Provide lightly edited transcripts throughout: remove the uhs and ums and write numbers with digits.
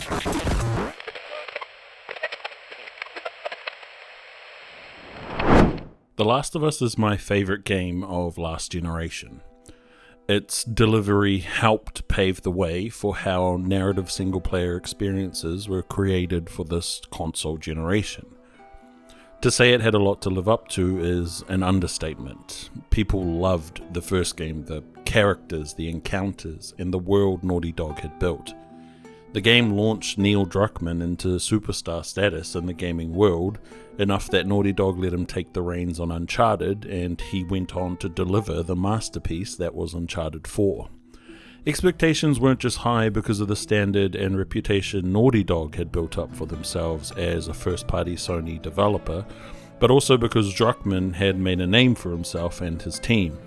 The Last of Us is my favourite game of last generation. Its delivery helped pave the way for how narrative single-player experiences were created for this console generation. To say it had a lot to live up to is an understatement. People loved the first game, the characters, the encounters, and the world Naughty Dog had built. The game launched Neil Druckmann into superstar status in the gaming world, enough that Naughty Dog let him take the reins on Uncharted, and he went on to deliver the masterpiece that was Uncharted 4. Expectations weren't just high because of the standard and reputation Naughty Dog had built up for themselves as a first-party Sony developer, but also because Druckmann had made a name for himself and his team.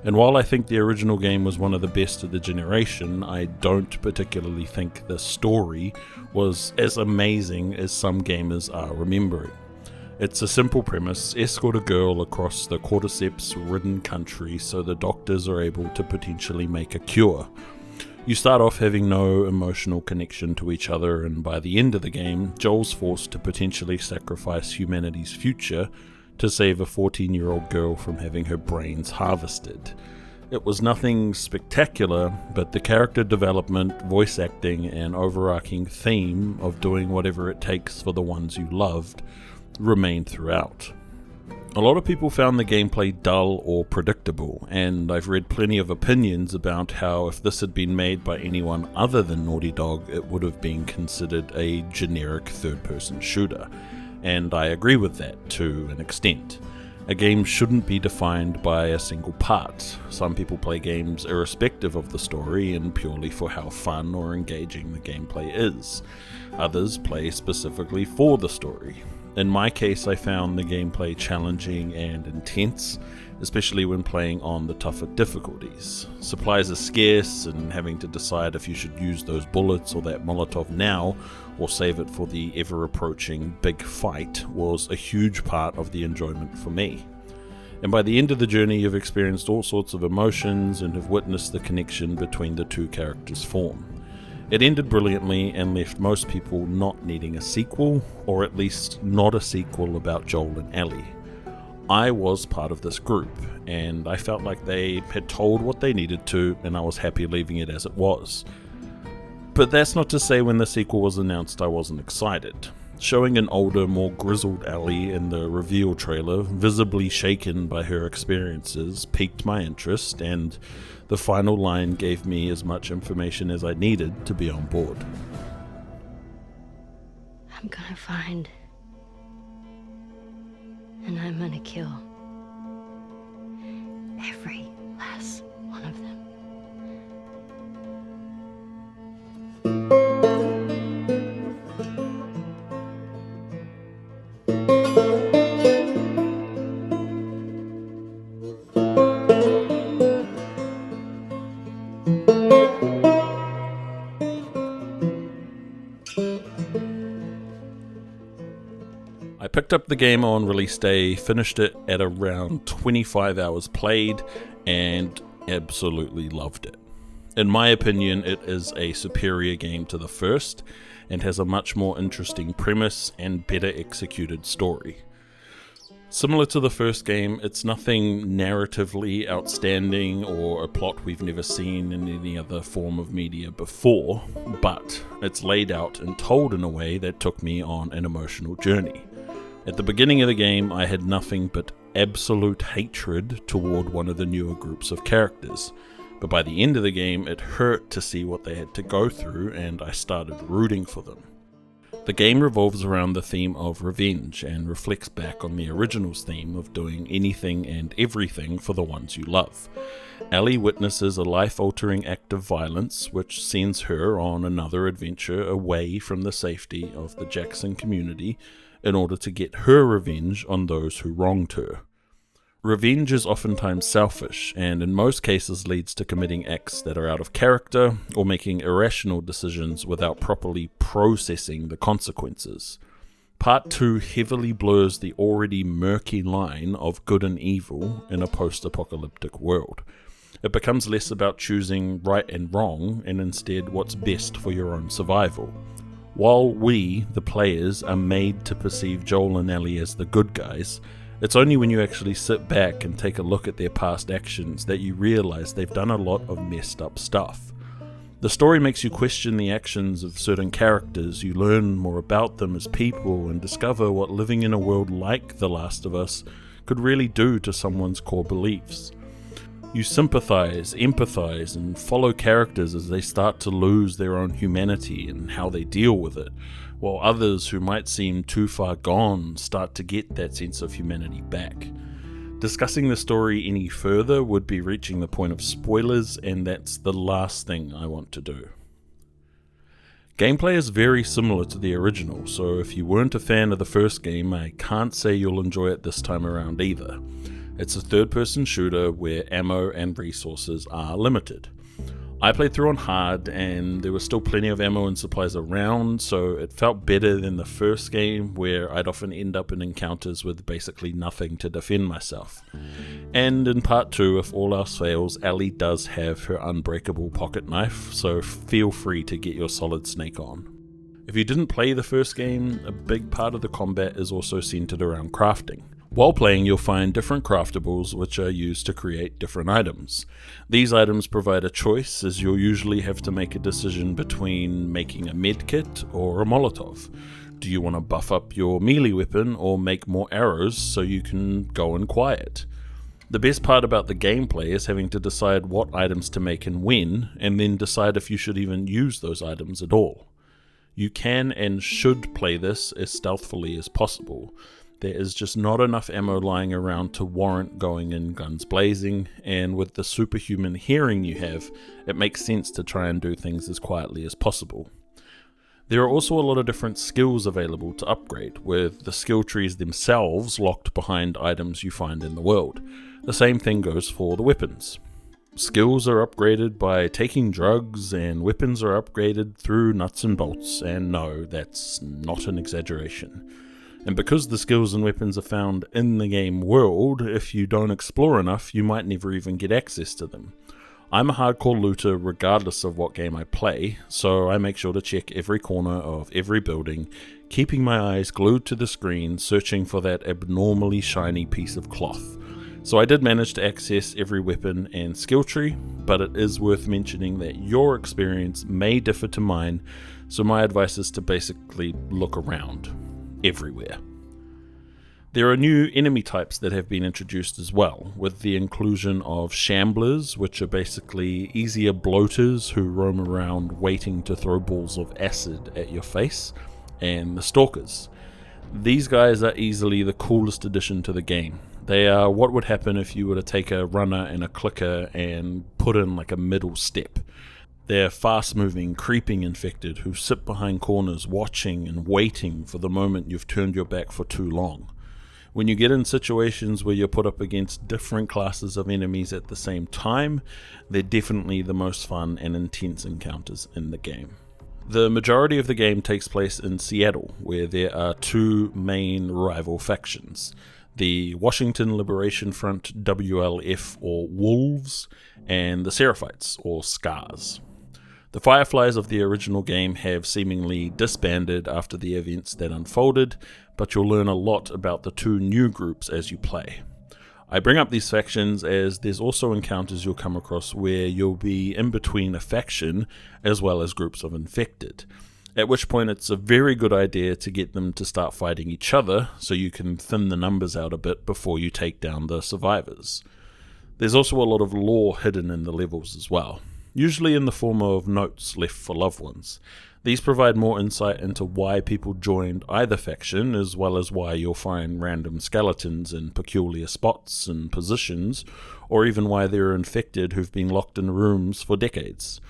And while I think the original game was one of the best of the generation, I don't particularly think the story was as amazing as some gamers are remembering. It's a simple premise: escort a girl across the cordyceps-ridden country so the doctors are able to potentially make a cure. You start off having no emotional connection to each other, and by the end of the game, Joel's forced to potentially sacrifice humanity's future to save a 14-year-old girl from having her brains harvested. It was nothing spectacular, but the character development, voice acting, and overarching theme of doing whatever it takes for the ones you loved remained throughout. A lot of people found the gameplay dull or predictable, and I've read plenty of opinions about how if this had been made by anyone other than Naughty Dog, it would have been considered a generic third-person shooter. And I agree with that to an extent. A game shouldn't be defined by a single part. Some people play games irrespective of the story and purely for how fun or engaging the gameplay is. Others play specifically for the story. In my case, I found the gameplay challenging and intense, especially when playing on the tougher difficulties. Supplies are scarce, and having to decide if you should use those bullets or that Molotov now, or save it for the ever-approaching big fight, was a huge part of the enjoyment for me. And by the end of the journey, you've experienced all sorts of emotions and have witnessed the connection between the two characters form. It ended brilliantly and left most people not needing a sequel, or at least not a sequel about Joel and Ellie. I was part of this group, and I felt like they had told what they needed to, and I was happy leaving it as it was. But that's not to say when the sequel was announced I wasn't excited. Showing an older, more grizzled Ellie in the reveal trailer, visibly shaken by her experiences, piqued my interest, and the final line gave me as much information as I needed to be on board. I'm gonna find, and I'm gonna kill every last one of them. I picked up the game on release day, finished it at around 25 hours played, and absolutely loved it. In my opinion, it is a superior game to the first, and has a much more interesting premise and better executed story. Similar to the first game, it's nothing narratively outstanding or a plot we've never seen in any other form of media before, but it's laid out and told in a way that took me on an emotional journey. At the beginning of the game, I had nothing but absolute hatred toward one of the newer groups of characters, but by the end of the game, it hurt to see what they had to go through, and I started rooting for them. The game revolves around the theme of revenge and reflects back on the original's theme of doing anything and everything for the ones you love. Ellie witnesses a life-altering act of violence which sends her on another adventure away from the safety of the Jackson community in order to get her revenge on those who wronged her. Revenge is oftentimes selfish, and in most cases leads to committing acts that are out of character or making irrational decisions without properly processing the consequences. Part 2 heavily blurs the already murky line of good and evil in a post-apocalyptic world. It becomes less about choosing right and wrong, and instead what's best for your own survival. While we, the players, are made to perceive Joel and Ellie as the good guys, it's only when you actually sit back and take a look at their past actions that you realise they've done a lot of messed up stuff. The story makes you question the actions of certain characters, you learn more about them as people and discover what living in a world like The Last of Us could really do to someone's core beliefs. You sympathise, empathise, and follow characters as they start to lose their own humanity and how they deal with it, while others who might seem too far gone start to get that sense of humanity back. Discussing the story any further would be reaching the point of spoilers, and that's the last thing I want to do. Gameplay is very similar to the original, so if you weren't a fan of the first game, I can't say you'll enjoy it this time around either. It's a third-person shooter where ammo and resources are limited. I played through on hard, and there was still plenty of ammo and supplies around, so it felt better than the first game, where I'd often end up in encounters with basically nothing to defend myself. And in part 2, if all else fails, Ellie does have her unbreakable pocket knife, so feel free to get your solid snake on. If you didn't play the first game, a big part of the combat is also centered around crafting. While playing, you'll find different craftables which are used to create different items. These items provide a choice, as you'll usually have to make a decision between making a medkit or a Molotov. Do you want to buff up your melee weapon or make more arrows so you can go in quiet? The best part about the gameplay is having to decide what items to make and when, and then decide if you should even use those items at all. You can and should play this as stealthily as possible. There is just not enough ammo lying around to warrant going in guns blazing, and with the superhuman hearing you have, it makes sense to try and do things as quietly as possible. There are also a lot of different skills available to upgrade, with the skill trees themselves locked behind items you find in the world. The same thing goes for the weapons. Skills are upgraded by taking drugs, and weapons are upgraded through nuts and bolts, and no, that's not an exaggeration. And because the skills and weapons are found in the game world, if you don't explore enough, you might never even get access to them. I'm a hardcore looter regardless of what game I play, so I make sure to check every corner of every building, keeping my eyes glued to the screen, searching for that abnormally shiny piece of cloth. So I did manage to access every weapon and skill tree, but it is worth mentioning that your experience may differ to mine, so my advice is to basically look around. Everywhere. There are new enemy types that have been introduced as well, with the inclusion of Shamblers, which are basically easier bloaters who roam around waiting to throw balls of acid at your face, and the Stalkers. These guys are easily the coolest addition to the game. They are what would happen if you were to take a runner and a clicker and put in like a middle step. They're fast-moving, creeping infected who sit behind corners watching and waiting for the moment you've turned your back for too long. When you get in situations where you're put up against different classes of enemies at the same time, they're definitely the most fun and intense encounters in the game. The majority of the game takes place in Seattle, where there are two main rival factions. The Washington Liberation Front WLF, or Wolves, and the Seraphites, or Scars. The Fireflies of the original game have seemingly disbanded after the events that unfolded, but you'll learn a lot about the two new groups as you play. I bring up these factions as there's also encounters you'll come across where you'll be in between a faction as well as groups of infected, at which point it's a very good idea to get them to start fighting each other so you can thin the numbers out a bit before you take down the survivors. There's also a lot of lore hidden in the levels as well, usually in the form of notes left for loved ones. These provide more insight into why people joined either faction, as well as why you'll find random skeletons in peculiar spots and positions, or even why they're infected who've been locked in rooms for decades.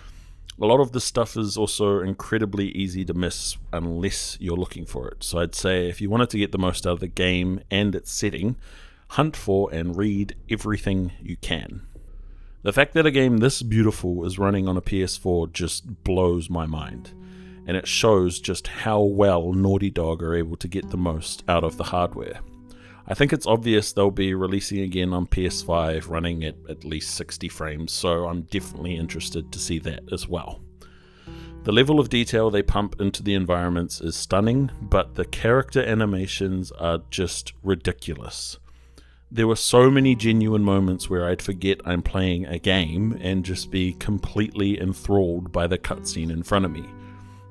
A lot of this stuff is also incredibly easy to miss unless you're looking for it, so I'd say if you wanted to get the most out of the game and its setting, hunt for and read everything you can. The fact that a game this beautiful is running on a PS4 just blows my mind, and it shows just how well Naughty Dog are able to get the most out of the hardware. I think it's obvious they'll be releasing again on PS5 running at least 60 frames, so I'm definitely interested to see that as well. The level of detail they pump into the environments is stunning, but the character animations are just ridiculous. There were so many genuine moments where I'd forget I'm playing a game and just be completely enthralled by the cutscene in front of me.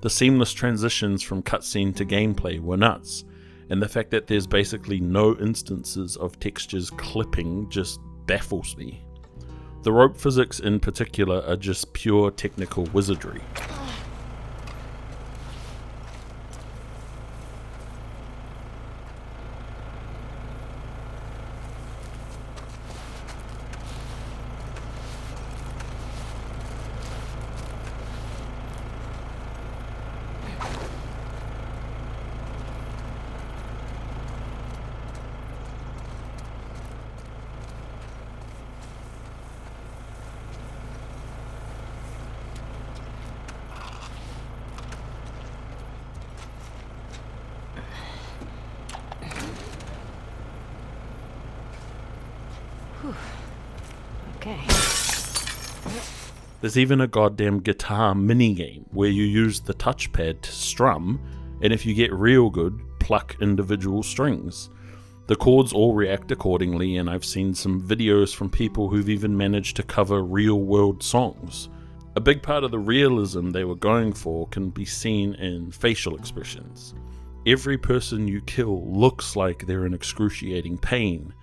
The seamless transitions from cutscene to gameplay were nuts, and the fact that there's basically no instances of textures clipping just baffles me. The rope physics in particular are just pure technical wizardry. Okay. There's even a goddamn guitar minigame where you use the touchpad to strum, and if you get real good, pluck individual strings. The chords all react accordingly, and I've seen some videos from people who've even managed to cover real-world songs. A big part of the realism they were going for can be seen in facial expressions. Every person you kill looks like they're in excruciating pain.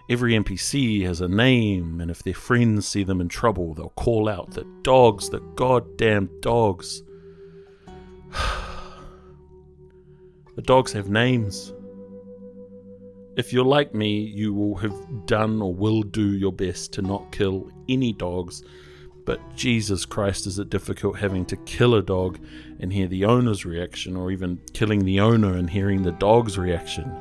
Every NPC has a name, and if their friends see them in trouble, they'll call out the dogs, the goddamn dogs. The dogs have names. If you're like me, you will have done or will do your best to not kill any dogs, but Jesus Christ, is it difficult having to kill a dog and hear the owner's reaction, or even killing the owner and hearing the dog's reaction.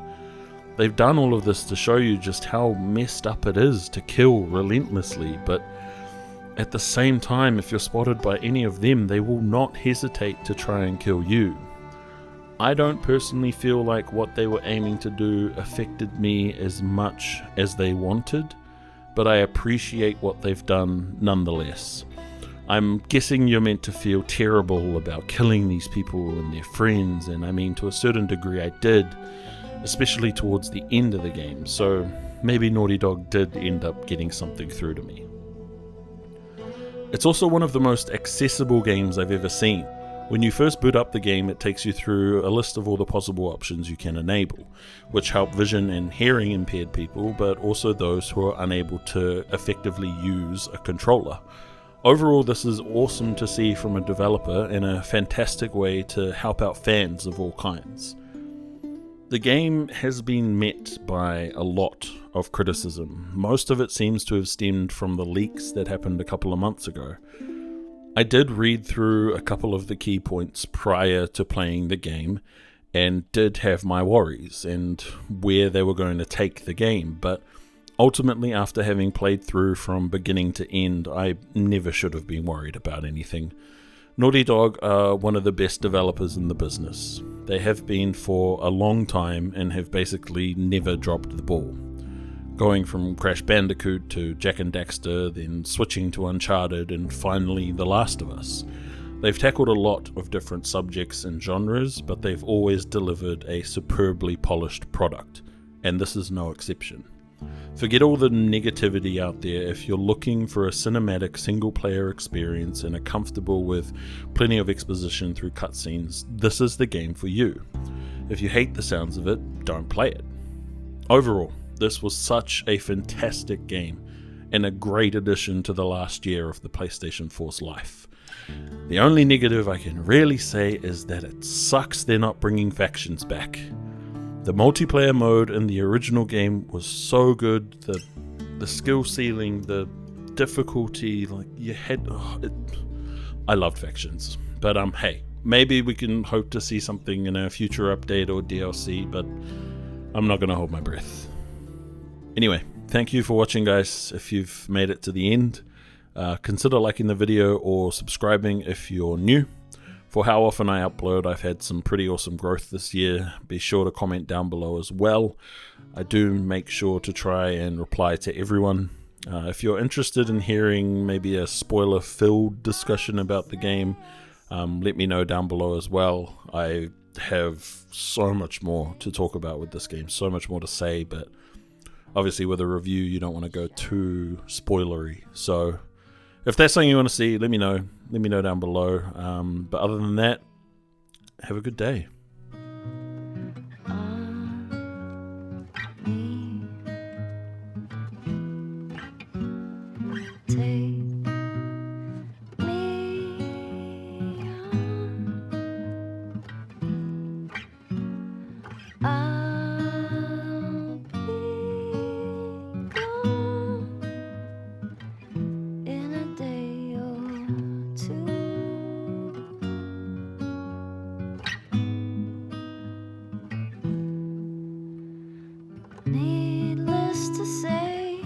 They've done all of this to show you just how messed up it is to kill relentlessly, but at the same time, if you're spotted by any of them, they will not hesitate to try and kill you. I don't personally feel like what they were aiming to do affected me as much as they wanted, but I appreciate what they've done nonetheless. I'm guessing you're meant to feel terrible about killing these people and their friends, and I mean, to a certain degree I did, especially towards the end of the game, so maybe Naughty Dog did end up getting something through to me. It's also one of the most accessible games I've ever seen. When you first boot up the game, it takes you through a list of all the possible options you can enable, which help vision and hearing impaired people, but also those who are unable to effectively use a controller. Overall, this is awesome to see from a developer and a fantastic way to help out fans of all kinds. The game has been met by a lot of criticism. Most of it seems to have stemmed from the leaks that happened a couple of months ago. I did read through a couple of the key points prior to playing the game and did have my worries and where they were going to take the game, but ultimately, after having played through from beginning to end, I never should have been worried about anything. Naughty Dog are one of the best developers in the business. They have been for a long time and have basically never dropped the ball. Going from Crash Bandicoot to Jak and Daxter, then switching to Uncharted, and finally The Last of Us. They've tackled a lot of different subjects and genres, but they've always delivered a superbly polished product, and this is no exception. Forget all the negativity out there. If you're looking for a cinematic single-player experience and are comfortable with plenty of exposition through cutscenes, this is the game for you. If you hate the sounds of it, don't play it. Overall, this was such a fantastic game and a great addition to the last year of the PlayStation 4's life. The only negative I can really say is that it sucks they're not bringing factions back. The multiplayer mode in the original game was so good, the skill ceiling, the difficulty, like you had, I loved factions. But hey, maybe we can hope to see something in a future update or DLC, but I'm not going to hold my breath. Anyway, thank you for watching, guys. If you've made it to the end, consider liking the video or subscribing if you're new. For how often I upload, I've had some pretty awesome growth this year. Be sure to comment down below as well. I do make sure to try and reply to everyone. If you're interested in hearing maybe a spoiler-filled discussion about the game, Let me know down below as well. I have so much more to talk about with this game, so much more to say, but obviously with a review you don't want to go too spoilery. So if that's something you want to see, let me know down below. But other than that, have a good day. Needless to say,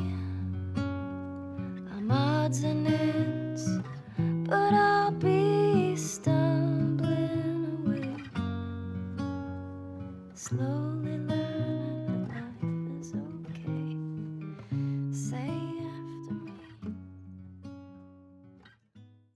I'm odds and ends, but I'll be stumbling away, slowly learning.